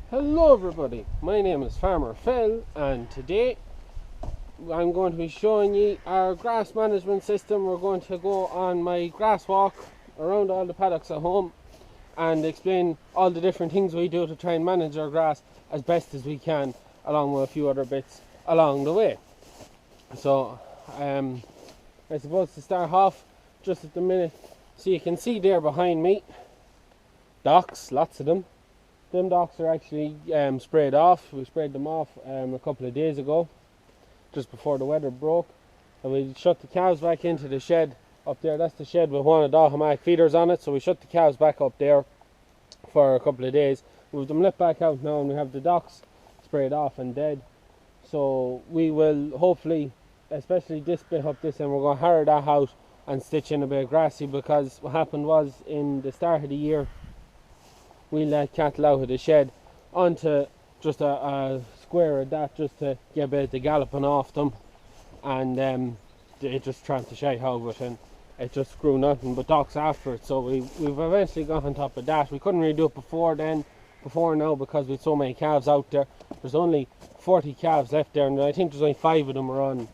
Hello everybody, my name is Farmer Phil and today I'm going to be showing you our grass management system. We're going to go on my grass walk around all the paddocks at home and explain all the different things we do to try and manage our grass as best as we can, along with a few other bits along the way. So I suppose to start off just at the minute, so you can see there behind me docks, lots of them. Them docks are actually sprayed off. We sprayed them off a couple of days ago, just before the weather broke, and we shut the cows back into the shed up there. That's the shed with one of the automatic feeders on it, so we shut the cows back up there for a couple of days. We've them let back out now and we have the docks sprayed off and dead. So we will hopefully, especially this bit up this end, we're going to harrow that out and stitch in a bit of grassy, because what happened was in the start of the year we let cattle out of the shed onto just a square of that, just to get a bit of the galloping off them, and it just tramped the shite out of it and it just grew nothing but docks after it. So we've eventually got on top of that. We couldn't really do it before now, because with so many calves out there. There's only 40 calves left there, and I think there's only 5 of them are on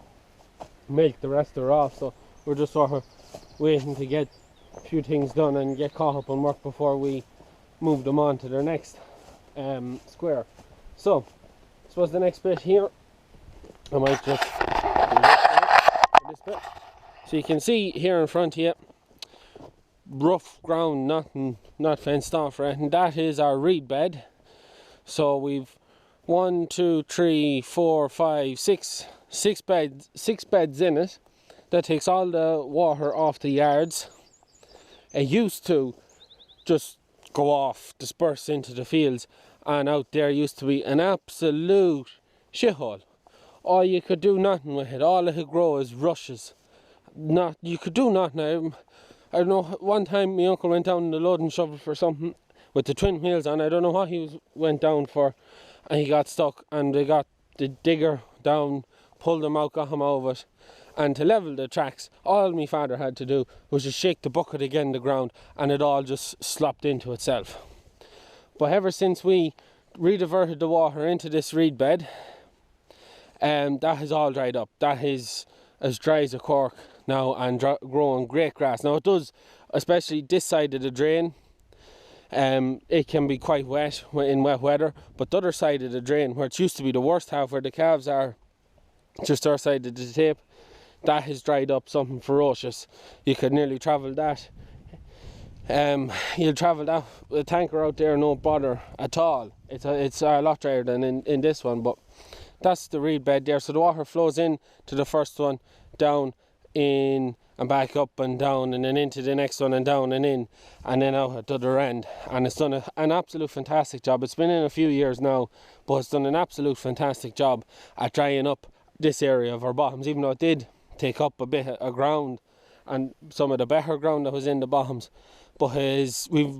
milk, the rest are off. So we're just sort of waiting to get a few things done and get caught up on work before we move them on to their next square. So I suppose the next bit here, I might just do this bit. So you can see here in front here, rough ground, not fenced off or anything. That is our reed bed. So we've 1, 2, 3, 4, 5, 6 beds in it. That takes all the water off the yards. It used to just go off, disperse into the fields, and out there used to be an absolute shithole. Or you could do nothing with it. All it could grow is rushes. You could do nothing. I don't know, one time my uncle went down in the loading shovel for something with the twin wheels on. I don't know what he went down for, and he got stuck, and they got the digger down, pulled him out, got him out of it. And to level the tracks, all my father had to do was just shake the bucket again the ground, and it all just slopped into itself. But ever since we rediverted the water into this reed bed, that has all dried up. That is as dry as a cork now, and growing great grass. Now it does, especially this side of the drain, it can be quite wet in wet weather, but the other side of the drain, where it used to be the worst half, where the calves are, just our side of the tape, that has dried up something ferocious. You could nearly travel that. You'll travel that a tanker out there, no bother at all. It's a lot drier than in this one, but that's the reed bed there. So the water flows in to the first one, down, in, and back up and down, and then into the next one, and down and in, and then out at the other end. And it's done an absolute fantastic job. It's been in a few years now, but it's done an absolute fantastic job at drying up this area of our bottoms, even though it did take up a bit of ground and some of the better ground that was in the bottoms, but we've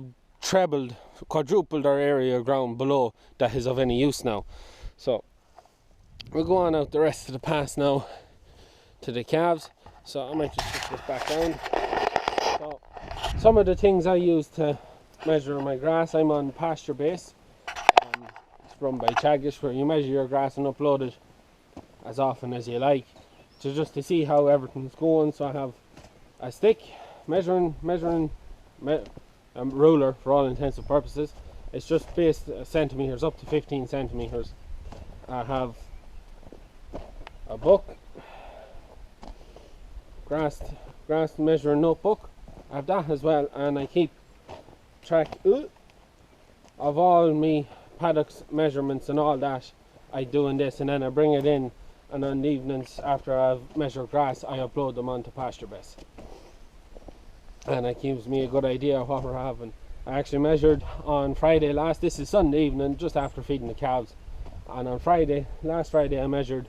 quadrupled our area of ground below that is of any use now. So we'll go on out the rest of the pass now to the calves. So I might just put this back down. So some of the things I use to measure my grass, I'm on pasture base. It's run by Chaggish, where you measure your grass and upload it as often as you like, just to see how everything's going. So I have a stick, measuring ruler for all intents and purposes. It's just based centimeters, up to 15 centimeters. I have a book, grass measuring notebook. I have that as well, and I keep track of all my paddocks measurements and all that I do in this, and then I bring it in, and on the evenings after I've measured grass, I upload them onto pasture base, and it gives me a good idea of what we're having. I actually measured on Friday last, this is Sunday evening, just after feeding the calves, and on last Friday I measured,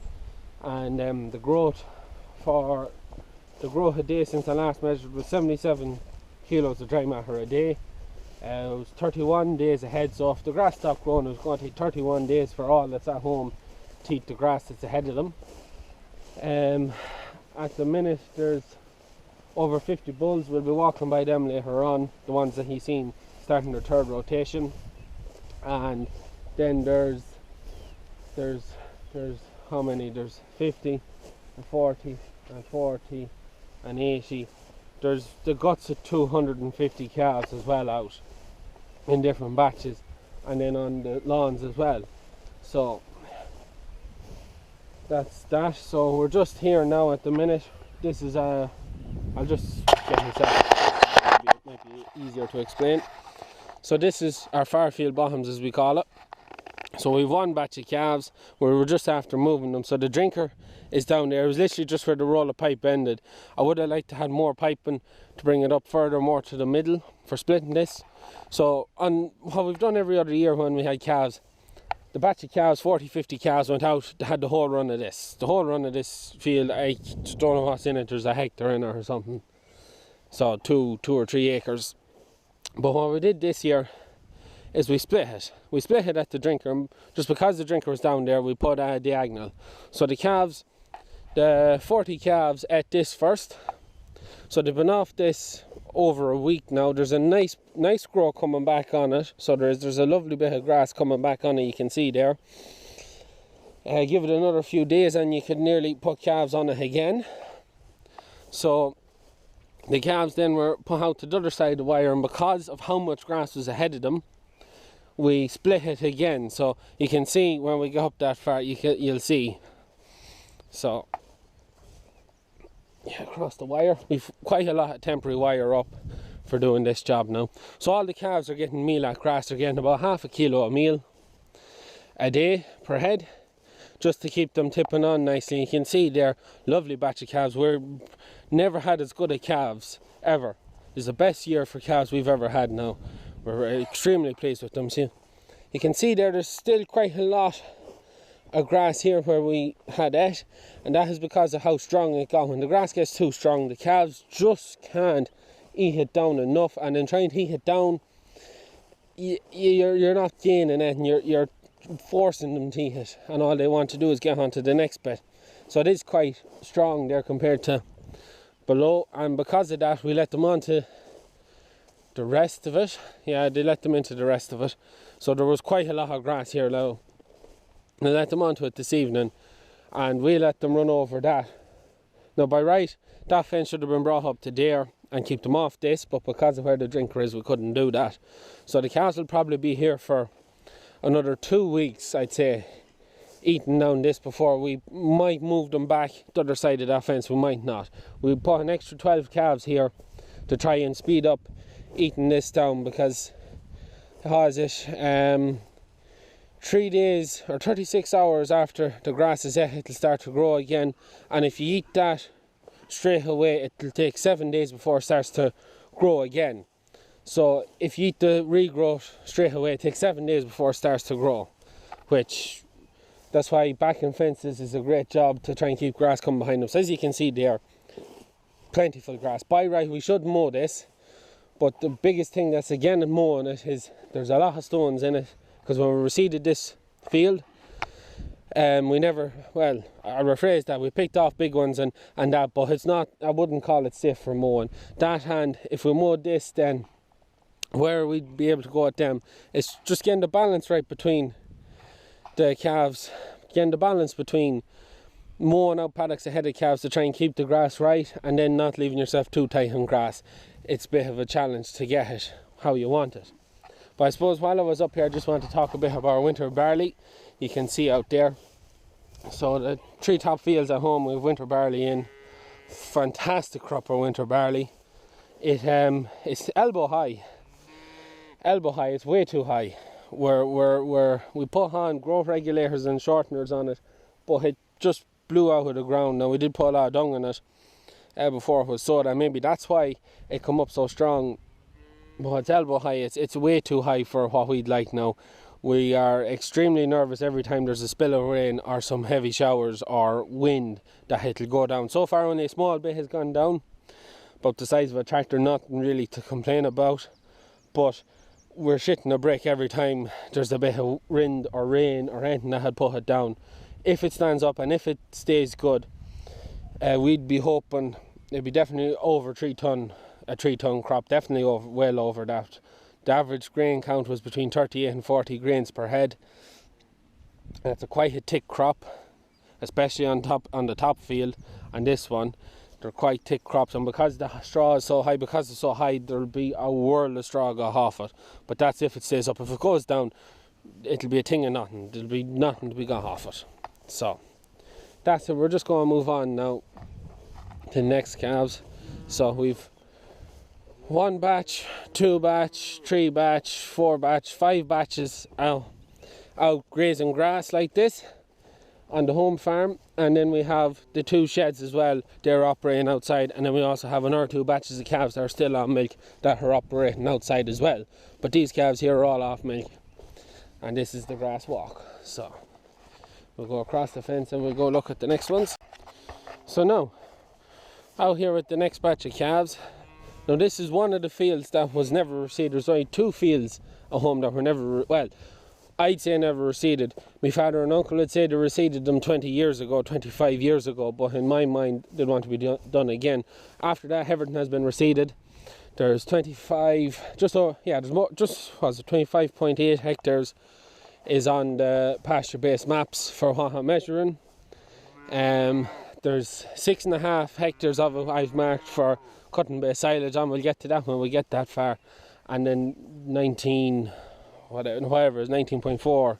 and the growth a day since I last measured was 77 kilos of dry matter a day. It was 31 days ahead, so if the grass stopped growing, it was going to take 31 days for all that's at home to eat the grass that's ahead of them. At the minute there's over 50 bulls. We'll be walking by them later on, the ones that he's seen starting their third rotation, and Then there's how many? There's 50 and 40 and 40 and 80. There's the guts of 250 calves as well out in different batches, and then on the lawns as well. So that's that. So we're just here now at the minute. This is I'll just get myself, it might be easier to explain. So this is our far field bottoms, as we call it. So we've one batch of calves where we're just after moving them. So the drinker is down there. It was literally just where the roll of pipe ended. I would have liked to have more piping to bring it up further, more to the middle for splitting this. So on what we've done every other year when we had calves, the batch of calves, 40-50 calves went out, they had the whole run of this. The whole run of this field, I don't know what's in it, there's a hectare in it or something. So two or 3 acres. But what we did this year is we split it. We split it at the drinker, and just because the drinker was down there, we put a diagonal. So the calves, the 40 calves ate this first. So they've been off this over a week now. There's a nice growth coming back on it. So there's a lovely bit of grass coming back on it, you can see there. Give it another few days and you could nearly put calves on it again. So the calves then were put out to the other side of the wire, and because of how much grass was ahead of them, we split it again. So you can see when we go up that far, you'll see. So yeah, across the wire, we've quite a lot of temporary wire up for doing this job now. So all the calves are getting meal at grass. They're getting about half a kilo of meal a day per head, just to keep them tipping on nicely. You can see there, lovely batch of calves. We're never had as good a calves ever. It's the best year for calves we've ever had now. We're extremely pleased with them. See, you can see there's still quite a lot of grass here where we had it, and that is because of how strong it got. When the grass gets too strong, the calves just can't eat it down enough, and in trying to eat it down, you're not gaining it, and you're forcing them to eat it, and all they want to do is get on to the next bit. So it is quite strong there compared to below, and because of that, we let them on to the rest of it. Yeah, they let them into the rest of it. So there was quite a lot of grass here now. We let them onto it this evening, and we let them run over that. Now by right, that fence should have been brought up to there and keep them off this, but because of where the drinker is, we couldn't do that. So the cows will probably be here for another 2 weeks, I'd say, eating down this before we might move them back the other side of that fence. We might not. We put an extra 12 calves here to try and speed up eating this down, because how is it, 3 days or 36 hours after the grass is ate, it'll start to grow again, and if you eat that straight away, it'll take 7 days before it starts to grow again. So if you eat the regrowth straight away, it takes 7 days before it starts to grow, which that's why backing fences is a great job to try and keep grass coming behind them. So as you can see there, plentiful grass. By right, we should mow this, but the biggest thing that's again in mowing it is there's a lot of stones in it, because when we reseeded this field, we never, well, I rephrase that, we picked off big ones and that, but it's not, I wouldn't call it safe for mowing. That, and if we mowed this, then where we'd be able to go at them, it's just getting the balance right between the calves, getting the balance between mowing out paddocks ahead of calves to try and keep the grass right, and then not leaving yourself too tight on grass. It's a bit of a challenge to get it how you want it. But I suppose while I was up here, I just want to talk a bit about our winter barley. You can see out there. So the 3 top fields at home, we have winter barley in. Fantastic crop of winter barley. It's elbow high. Elbow high, it's way too high. We put on growth regulators and shorteners on it, but it just blew out of the ground. Now we did put a lot of dung in it before it was sowed, and maybe that's why it come up so strong. But it's elbow high, it's way too high for what we'd like now. We are extremely nervous every time there's a spill of rain or some heavy showers or wind that it'll go down. So far only a small bit has gone down, about the size of a tractor, nothing really to complain about. But we're shitting a brick every time there's a bit of wind or rain or anything that had put it down. If it stands up and if it stays good, we'd be hoping it'd be definitely over 3 ton. A 3 ton crop, definitely well over that The average grain count was between 38 and 40 grains per head. And it's quite a thick crop, especially on the top field. And this one, they're quite thick crops, and because the straw is so high, there'll be a world of straw go off it. But that's if it stays up. If it goes down, it'll be a thing of nothing. There'll be nothing to be got off it. So that's it. We're just going to move on now to the next calves. So we've 1 batch, 2 batch, 3 batch, 4 batch, 5 batches out grazing grass like this on the home farm, and then we have the 2 sheds as well. They're operating outside, and then we also have another 2 batches of calves that are still on milk that are operating outside as well. But these calves here are all off milk, and this is the grass walk. So we'll go across the fence and we'll go look at the next ones. So now out here with the next batch of calves. Now this is one of the fields that was never reseeded. There's only 2 fields at home that were never, well, I'd say never reseeded. My father and uncle would say they reseeded them 20 years ago, 25 years ago, but in my mind they'd want to be done again. After that, everything has been reseeded. There's 25, there's more, just was it 25.8 hectares is on the pasture-based maps for what I'm measuring. There's 6.5 hectares of it I've marked for cutting-based silage, and we'll get to that when we get that far. And then 19.4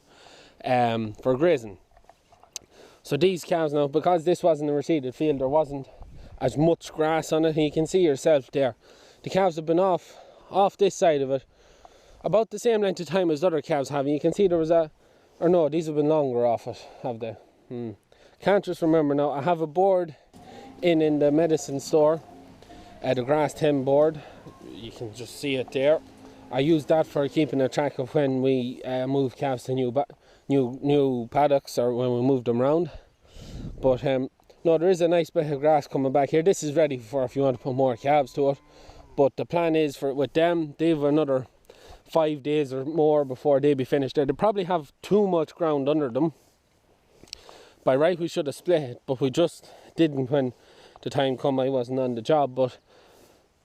for grazing. So these calves now, because this wasn't a reseeded field, there wasn't as much grass on it, and you can see yourself there. The calves have been off this side of it about the same length of time as the other calves have, and you can see there was these have been longer off it, have they? Can't just remember now. I have a board in the medicine store, the grass stem board. You can just see it there. I use that for keeping a track of when we move calves to new paddocks, or when we move them around. But no, there is a nice bit of grass coming back here. This is ready for if you want to put more calves to it. But the plan is with them, they have another 5 days or more before they be finished there. They probably have too much ground under them. By right, we should have split it, but we just didn't when the time come. I wasn't on the job, but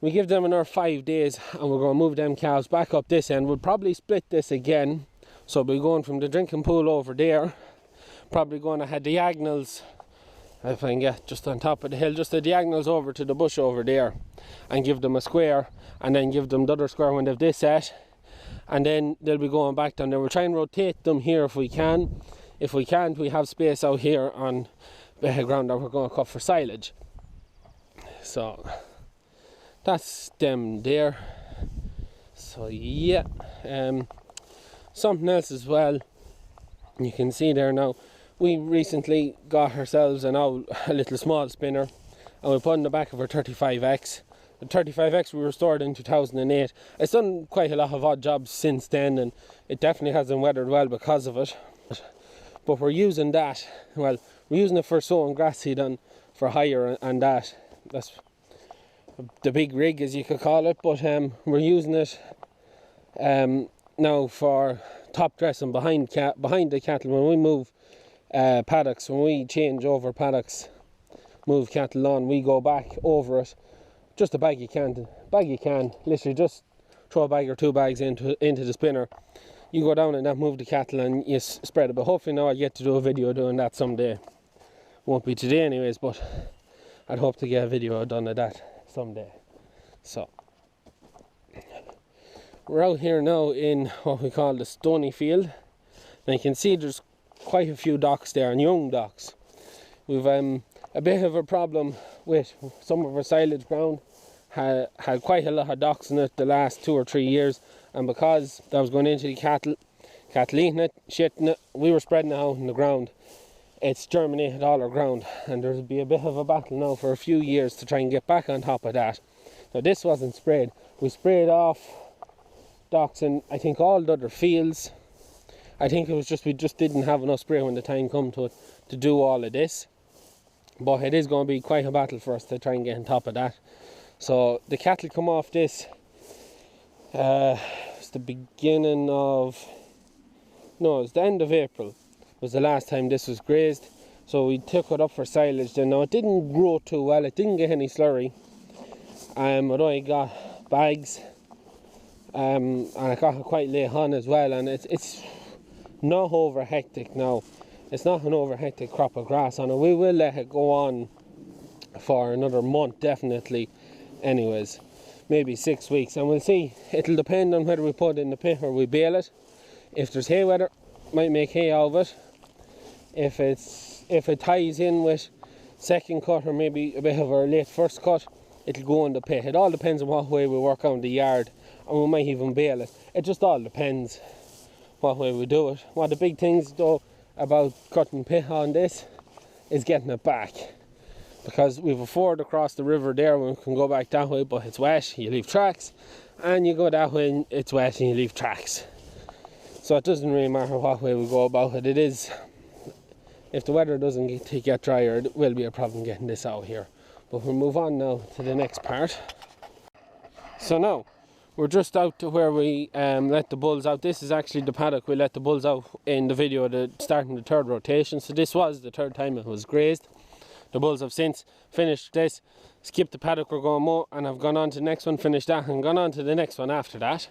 we give them another 5 days, and we're going to move them calves back up this end. We'll probably split this again, so we'll be going from the drinking pool over there, probably going to have diagonals, if I can get just on top of the hill, just the diagonals over to the bush over there, and give them a square, and then give them the other square when they've this set, and then they'll be going back down there. We'll try and rotate them here if we can. If we can't, we have space out here on the ground that we're going to cut for silage. So that's them there. So yeah, something else as well, you can see there now, we recently got ourselves a little small spinner, and we put in the back of our 35X. The 35X we restored in 2008. It's done quite a lot of odd jobs since then, and it definitely hasn't weathered well because of it. But we're using that, we're using it for sowing grass seed on for hire, and that's the big rig, as you could call it. But we're using it now for top dressing behind the cattle. When we move paddocks, when we change over paddocks, move cattle on, we go back over it. Just a bag you can, literally just throw a bag or 2 bags into the spinner. You go down and that, move the cattle, and you spread it. But hopefully now I'll get to do a video doing that someday. Won't be today anyways, but I'd hope to get a video done of that someday. So we're out here now in what we call the stony field. And you can see there's quite a few docks there, and young docks. We've a bit of a problem with some of our silage ground. Had quite a lot of docks in it the last 2 or 3 years, and because that was going into the cattle eating it, shitting it, we were spreading it out in the ground. It's germinated all our ground, and there'll be a bit of a battle now for a few years to try and get back on top of that. Now this wasn't sprayed. We sprayed off docks in I think all the other fields. I think it was just we just didn't have enough spray when the time come to it to do all of this. But it is going to be quite a battle for us to try and get on top of that. So the cattle come off this, it's the beginning of, no, it's the end of April was the last time this was grazed. So we took it up for silage then. Now it didn't grow too well, it didn't get any slurry. Although I got bags, and I got it quite late on as well, and it's not over hectic now. It's not an over hectic crop of grass on it. We will let it go on for another month definitely anyways, maybe 6 weeks, and we'll see. It'll depend on whether we put it in the pit or we bale it. If there's hay weather, might make hay out of it. If it ties in with second cut or maybe a bit of our late first cut, it'll go in the pit. It all depends on what way we work out the yard, and we might even bale it. It just all depends what way we do it. One of the big things though about cutting pit on this is getting it back, because we've a ford across the river there, we can go back that way, but it's wet, you leave tracks, and you go that way, it's wet and you leave tracks. So it doesn't really matter what way we go about it. It is, if the weather doesn't get drier, it will be a problem getting this out here. But we'll move on now to the next part. So now we're just out to where we let the bulls out. This is actually the paddock we let the bulls out in the video, starting the third rotation. So this was the third time it was grazed. The bulls have since finished this, skipped the paddock we're going more, and have gone on to the next one, finished that, and gone on to the next one after that.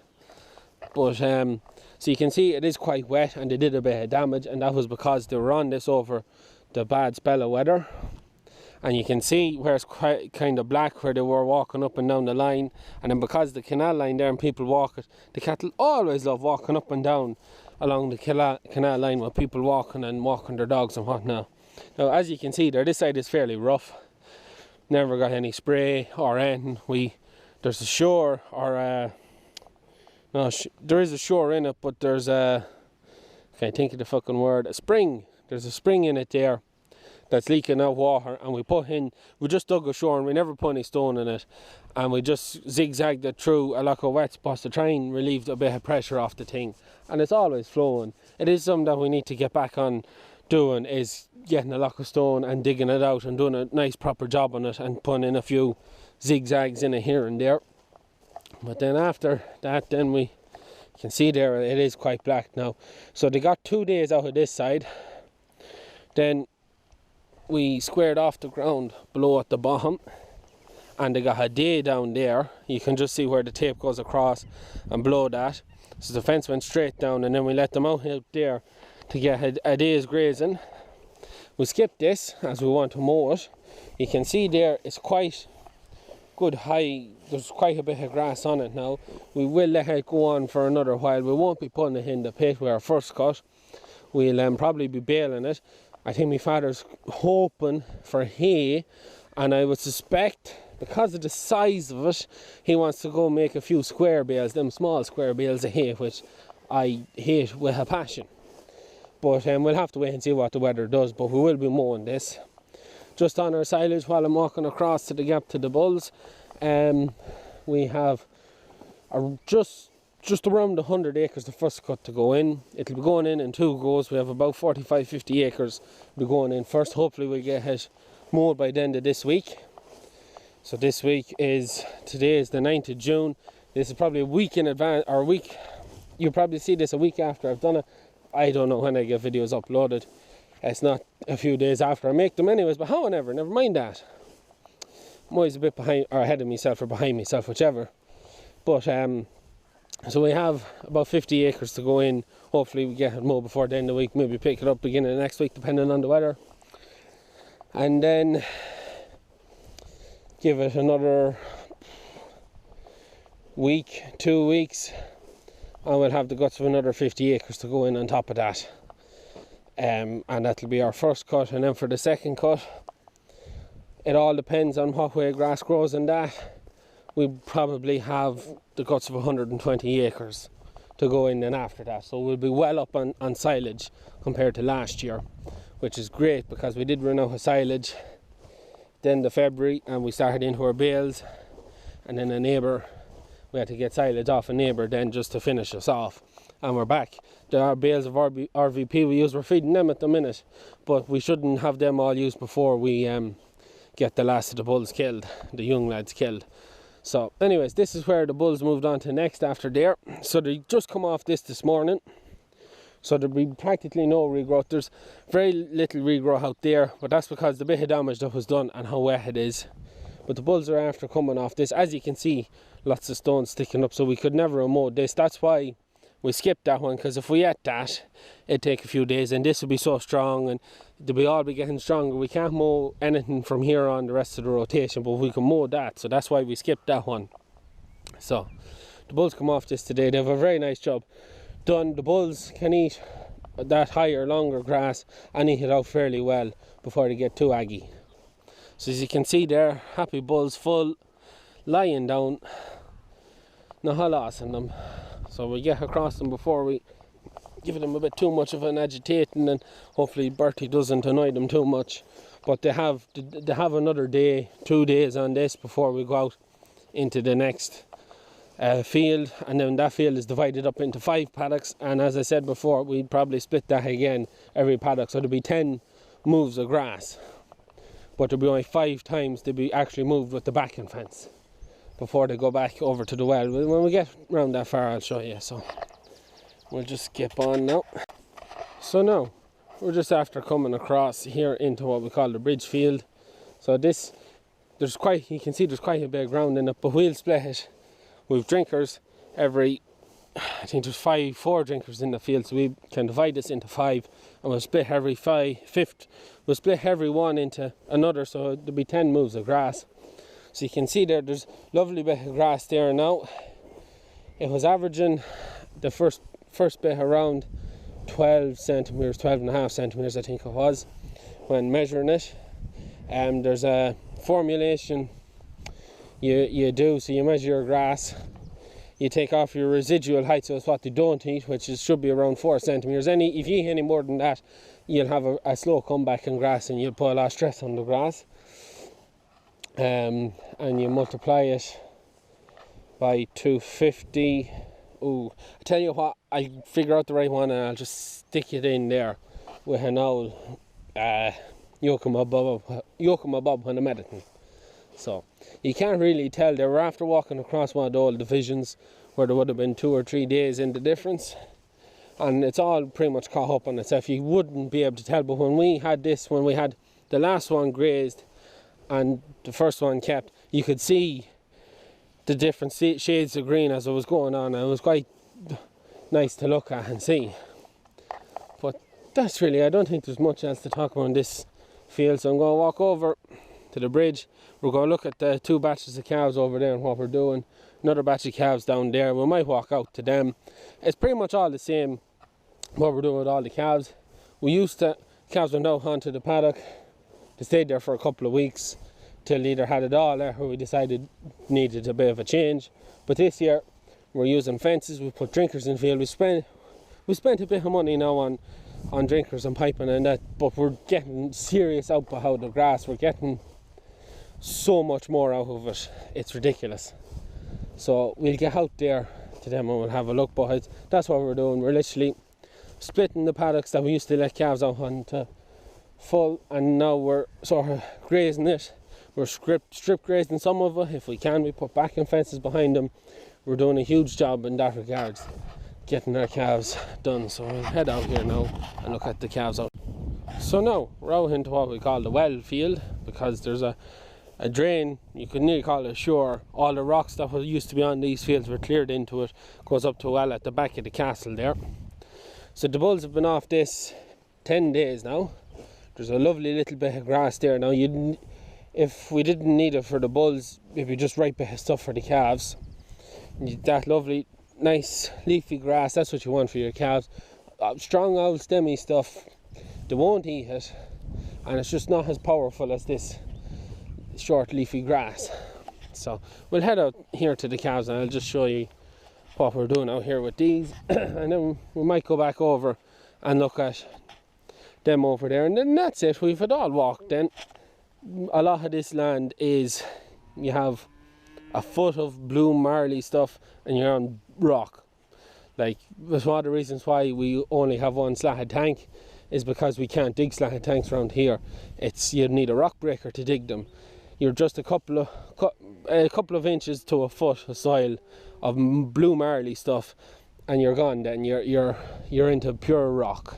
But so you can see it is quite wet, and they did a bit of damage, and that was because they were on this over the bad spell of weather. And you can see where it's quite kind of black where they were walking up and down the line, and then because the canal line there and people walk it, the cattle always love walking up and down along the canal line with people walking and walking their dogs and whatnot. Now as you can see there, this side is fairly rough, never got any spray or anything. There's a shore, or no, there is a shore in it, but there's a, can't think of the fucking word, a spring. There's a spring in it there that's leaking out water, and we just dug a shore and we never put any stone in it, and we just zigzagged it through a lot of wet spots to try and relieve a bit of pressure off the thing, and it's always flowing. It is something that we need to get back on doing, is getting a lock of stone and digging it out and doing a nice proper job on it and putting in a few zigzags in it here and there. But then after that, then we can see there it is quite black now. So they got 2 days out of this side, then we squared off the ground below at the bottom, and they got a day down there. You can just see where the tape goes across, and below that, so the fence went straight down, and then we let them out there to get a day's grazing. We skipped this as we want to mow it. You can see there it's quite good high, there's quite a bit of grass on it now. We will let it go on for another while. We won't be putting it in the pit with our first cut. We'll probably be baling it. I think my father's hoping for hay, and I would suspect because of the size of it, he wants to go make a few square bales, them small square bales of hay, which I hate with a passion. But we'll have to wait and see what the weather does, but we will be mowing this. Just on our silage while I'm walking across to the gap to the bulls, we have just around 100 acres the first cut to go in. It'll be going in 2 goes. We have about 45-50 acres we'll be going in first. Hopefully we'll get it mowed by the end of this week. So this week today is the 9th of June. This is probably a week in advance, or a week, you'll probably see this a week after I've done it. I don't know when I get videos uploaded. It's not a few days after I make them anyways, but however, never mind that. I'm always a bit behind, or ahead of myself or behind myself, whichever. But so we have about 50 acres to go in. Hopefully we get it mowed before the end of the week, maybe pick it up beginning of next week depending on the weather. And then give it another week, 2 weeks, and we'll have the guts of another 50 acres to go in on top of that. And that'll be our first cut. And then for the second cut, it all depends on what way grass grows in that. We probably have the guts of 120 acres to go in then after that. So we'll be well up on silage compared to last year, which is great because we did run out of silage then the February, and we started into our bales, and then a neighbour, we had to get silage off a neighbour then just to finish us off, and we're back. Our bales of RVP we use, we're feeding them at the minute, but we shouldn't have them all used before we get the last of the bulls killed, the young lads killed. So anyways, this is where the bulls moved on to next after there. So they just come off this morning, so there'll be practically no regrowth. There's very little regrowth out there, but that's because the bit of damage that was done and how wet it is. but the bulls are after coming off this. As you can see, lots of stones sticking up, so we could never have mowed this. That's why we skipped that one, because if we had that, it'd take a few days, and this would be so strong, and they'll all be getting stronger. We can't mow anything from here on the rest of the rotation, but we can mow that, so that's why we skipped that one. So the bulls come off this today. They have a very nice job done. The bulls can eat that higher, longer grass and eat it out fairly well before they get too aggy. So as you can see there, happy bulls, full, lying down, no loss in them. So we get across them before we give them a bit too much of an agitating, and hopefully Bertie doesn't annoy them too much. But they have another day, 2 days on this before we go out into the next field, and then that field is divided up into 5 paddocks, and as I said before, we'd probably split that again every paddock, so there'll be 10 moves of grass, but there'll be only 5 times they'll be actually moved with the backing fence before they go back over to the well. When we get round that far, I'll show you. So we'll just skip on now. So now we're just after coming across here into what we call the bridge field. So this, you can see there's quite a bit of ground in it, but we'll split it. We've drinkers every, I think there's 4 drinkers in the field, so we can divide this into 5, and we'll split every we'll split every one into another, so there'll be 10 moves of grass. So you can see there's lovely bit of grass there now. It was averaging the first bit around 12 centimetres, 12.5 centimetres I think it was, when measuring it. There's a formulation you do, so you measure your grass, you take off your residual height, so it's what they don't eat, which should be around 4 centimetres. If you eat any more than that, you'll have a slow comeback in grass, and you'll put a lot of stress on the grass. And you multiply it by 250. I tell you what, I'll figure out the right one, and I'll just stick it in there with an old yoke 'em above when I'm editing. So you can't really tell. They were after walking across one of the old divisions where there would have been 2 or 3 days in the difference, and it's all pretty much caught up on itself. You wouldn't be able to tell, but when we had the last one grazed and the first one kept, you could see the different shades of green as it was going on, and it was quite nice to look at and see. But that's really, I don't think there's much else to talk about in this field, so I'm going to walk over to the bridge. We're going to look at the 2 batches of calves over there and what we're doing. Another batch of calves down there. We might walk out to them. It's pretty much all the same what we're doing with all the calves. Calves went out onto the paddock. They stayed there for a couple of weeks till either had it all there, or we decided needed a bit of a change. But this year we're using fences. We put drinkers in the field. We spent a bit of money now on drinkers and piping and that, but we're getting serious output out of the grass. We're getting so much more out of it, it's ridiculous. So we'll get out there to them and we'll have a look, but that's what we're doing. We're literally splitting the paddocks that we used to let calves out on to full, and now we're sort of grazing it. We're strip grazing some of it. If we can, we put backing fences behind them. We're doing a huge job in that regards, getting our calves done. So we'll head out here now and look at the calves out. So now we're out into what we call the well field, because there's a drain, you could nearly call it a shore. All the rocks that used to be on these fields were cleared into it, goes up to a well at the back of the castle there. So the bulls have been off this 10 days now. There's a lovely little bit of grass there now. If we didn't need it for the bulls, it'd be just right bit of stuff for the calves. That lovely nice leafy grass, that's what you want for your calves. Strong old stemmy stuff, they won't eat it, and it's just not as powerful as this short leafy grass. So we'll head out here to the calves and I'll just show you what we're doing out here with these and then we might go back over and look at them over there, and then that's it. We've had all walked then. A lot of this land is, you have a foot of blue marley stuff and you're on rock. Like, that's one of the reasons why we only have one slatted tank, is because we can't dig slatted tanks around here. You'd need a rock breaker to dig them. You're just a couple of inches to a foot of soil of blue marley stuff, and you're gone. Then you're into pure rock.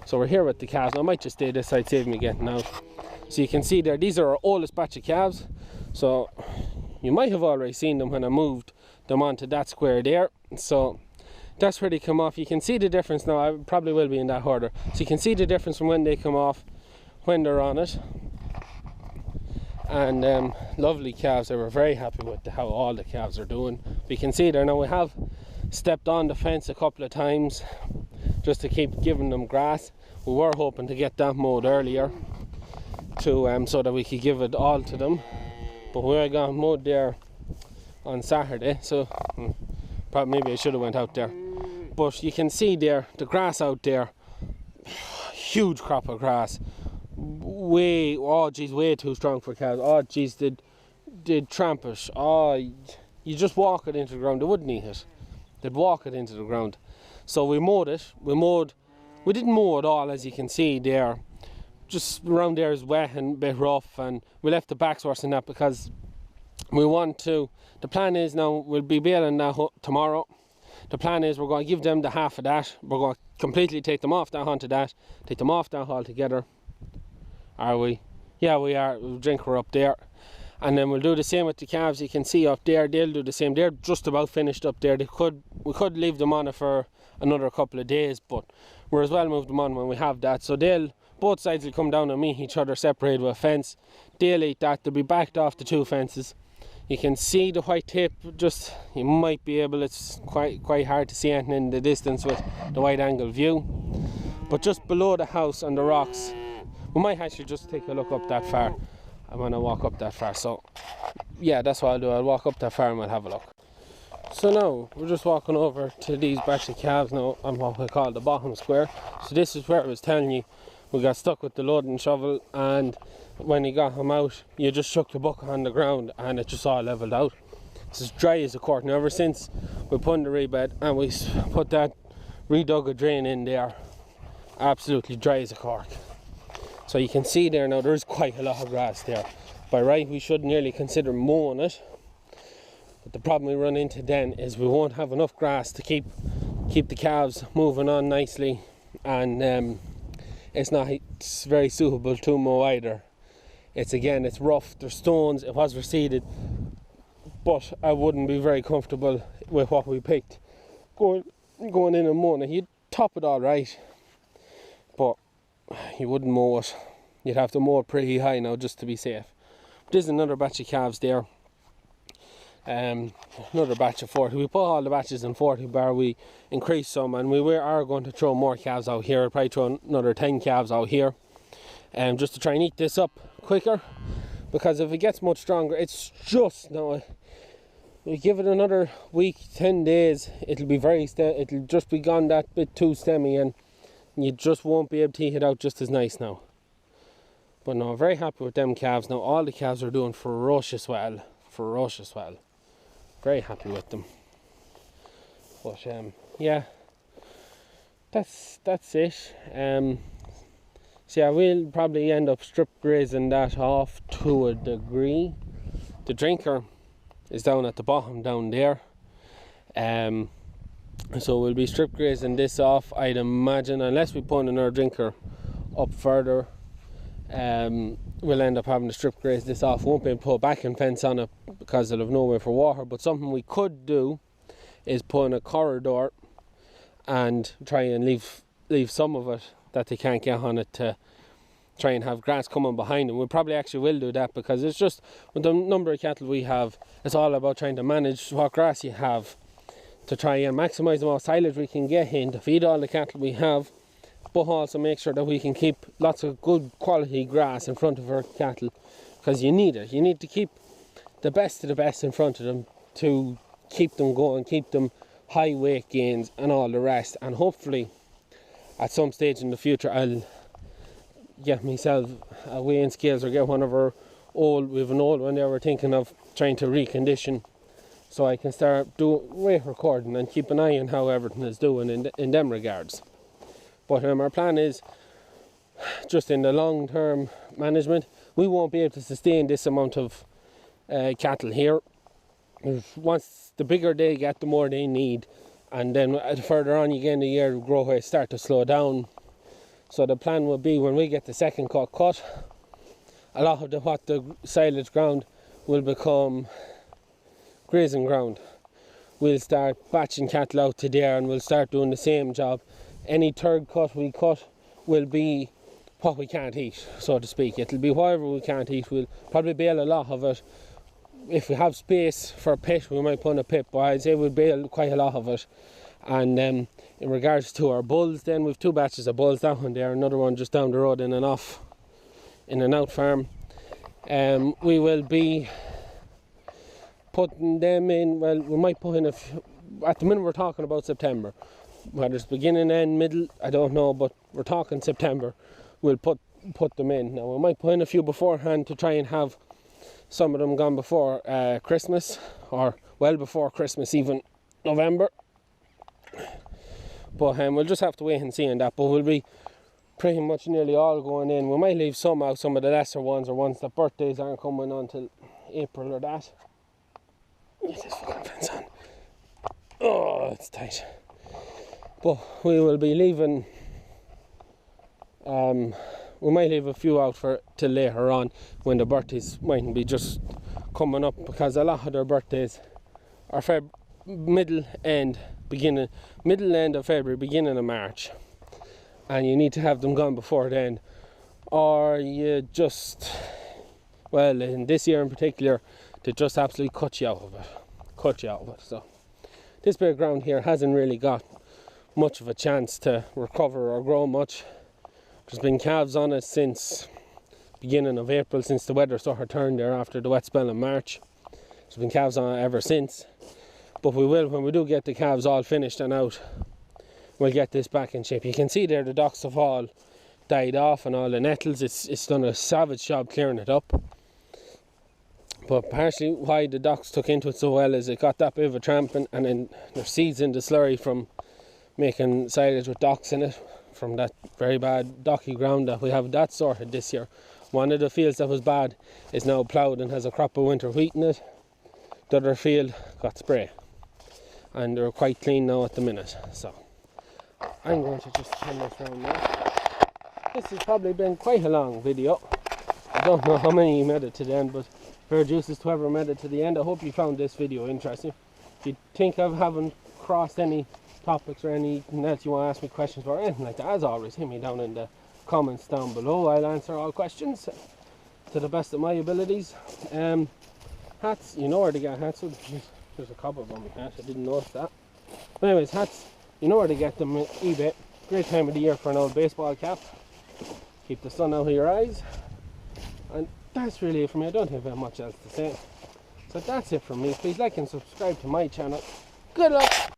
So we're here with the calves. I might just stay this side, save me getting out. So you can see there, these are our oldest batch of calves. So you might have already seen them when I moved them onto that square there. So that's where they come off. You can see the difference now. I probably will be in that order. So you can see the difference from when they come off, when they're on it. And lovely calves. They were very happy with how all the calves are doing. We can see there now. We have stepped on the fence a couple of times just to keep giving them grass. We were hoping to get that mowed earlier to so that we could give it all to them. But we got mowed there on Saturday, so probably maybe I should have went out there. But you can see there the grass out there, huge crop of grass. Way too strong for cows. Oh geez, they'd tramp it. Oh, you just walk it into the ground. They wouldn't eat it. They'd walk it into the ground. So we mowed it. We didn't mow it all, as you can see there. Just around there is wet and a bit rough, and we left the backs worse than that because we want to. The plan is now we'll be baling that tomorrow. The plan is we're going to give them the half of that. We're going to completely take them off that onto that, take them off that altogether. Are we? Yeah, we are. We'll drink her up there. And then we'll do the same with the calves. You can see up there, they'll do the same. They're just about finished up there. We could leave them on it for another couple of days, but we're as well move them on when we have that. So both sides will come down and meet each other, separated with a fence. They'll eat that. They'll be backed off the two fences. You can see the white tape. Just you might be able. It's quite hard to see anything in the distance with the wide angle view. But just below the house on the rocks, we might actually just take a look up that far. I want to walk up that far. So yeah, that's what I'll do. I'll walk up that far and we'll have a look. So now we're just walking over to these batch of calves now on what we call the bottom square. So this is where I was telling you we got stuck with the loading shovel, and when you got them out you just shook the bucket on the ground and it just all leveled out. It's as dry as a cork. Now ever since we put in the rebed and we put that redug a drain in there, absolutely dry as a cork. So you can see there now there's quite a lot of grass there. By right we should nearly consider mowing it, but the problem we run into then is we won't have enough grass to keep the calves moving on nicely, and it's not very suitable to mow either. It's rough, there's stones, it was reseeded, but I wouldn't be very comfortable with what we picked going in and mowing it. You'd top it all right, but you wouldn't mow it. You'd have to mow it pretty high now just to be safe. There's another batch of calves there. Another batch of 40. We put all the batches in 40 bar. We increased some, and we are going to throw more calves out here. I'll probably throw another 10 calves out here, just to try and eat this up quicker, because if it gets much stronger, it's just now. We give it another week, 10 days. It'll be it'll just be gone that bit too stemmy, and you just won't be able to eat it out just as nice now. But no, very happy with them calves now. All the calves are doing ferocious well. Very happy with them. But yeah, that's it. So yeah, we'll probably end up strip grazing that off to a degree. The drinker is down at the bottom down there. So we'll be strip grazing this off, I'd imagine, unless we put another drinker up further. We'll end up having to strip graze this off. Won't be able to put a backing fence on it because it'll have nowhere for water, but something we could do is put in a corridor and try and leave some of it that they can't get on it, to try and have grass coming behind them. We probably actually will do that, because it's just with the number of cattle we have, it's all about trying to manage what grass you have to try and maximise the more silage we can get in to feed all the cattle we have, but also make sure that we can keep lots of good quality grass in front of our cattle, because you need it. You need to keep the best of the best in front of them to keep them going, keep them high weight gains and all the rest. And hopefully at some stage in the future I'll get myself a weighing scales, or get one of our we have an old one there we're thinking of trying to recondition, so I can start doing weight recording and keep an eye on how everything is doing in them regards. But our plan is, just in the long term management, we won't be able to sustain this amount of cattle here. Once the bigger they get, the more they need, and then the further on you get in the year, the growth rates start to slow down. So the plan will be, when we get the second cut, a lot of what the silage ground will become grazing ground. We'll start batching cattle out to there, and we'll start doing the same job. Any third cut we cut will be what we can't eat, so to speak. It'll be whatever we can't eat. We'll probably bale a lot of it. If we have space for a pit, we might put in a pit, but I'd say we'll bale quite a lot of it. And in regards to our bulls, then we've 2 batches of bulls, that one there, another one just down the road in an out farm. We will be putting them in, well, we might put in at the minute we're talking about September. Whether it's beginning, end, middle, I don't know, but we're talking September. We'll put them in. Now, we might put in a few beforehand to try and have some of them gone before Christmas, or well before Christmas, even November. But we'll just have to wait and see on that. But we'll be pretty much nearly all going in. We might leave some out, some of the lesser ones, or ones that birthdays aren't coming on till April or that. Get this fucking fence on. Oh, it's tight. But we will be leaving, we might leave a few out for till later on, when the birthdays mightn't be just coming up, because a lot of their birthdays are middle end of February, beginning of March, and you need to have them gone before then, or you just, well, in this year in particular, they just absolutely cut you out of it. So this bit of ground here hasn't really got much of a chance to recover or grow much. There's been calves on it since beginning of April, since the weather sort of turned there after the wet spell in March. There's been calves on it ever since. But we will, when we do get the calves all finished and out, we'll get this back in shape. You can see there the docks have all died off and all the nettles. It's done a savage job clearing it up. But partially why the docks took into it so well is it got that bit of a tramping, and then there's seeds in the slurry from making silage with docks in it, from that very bad docky ground that we have that sorted this year. One of the fields that was bad is now ploughed and has a crop of winter wheat in it. The other field got spray, and they're quite clean now at the minute. So I'm going to just turn this around now. This has probably been quite a long video. I don't know how many you made it to the end, but fair juices to whoever made it to the end. I hope you found this video interesting. If you think I haven't crossed any topics or anything else you want to ask me questions about or anything like that, as always, hit me down in the comments down below. I'll answer all questions to the best of my abilities. Hats, you know where to get hats. There's a couple of them in hat, I didn't notice that. But anyways, hats, you know where to get them at eBay. Great time of the year for an old baseball cap. Keep the sun out of your eyes. And that's really it for me. I don't have much else to say. So that's it from me. Please like and subscribe to my channel. Good luck!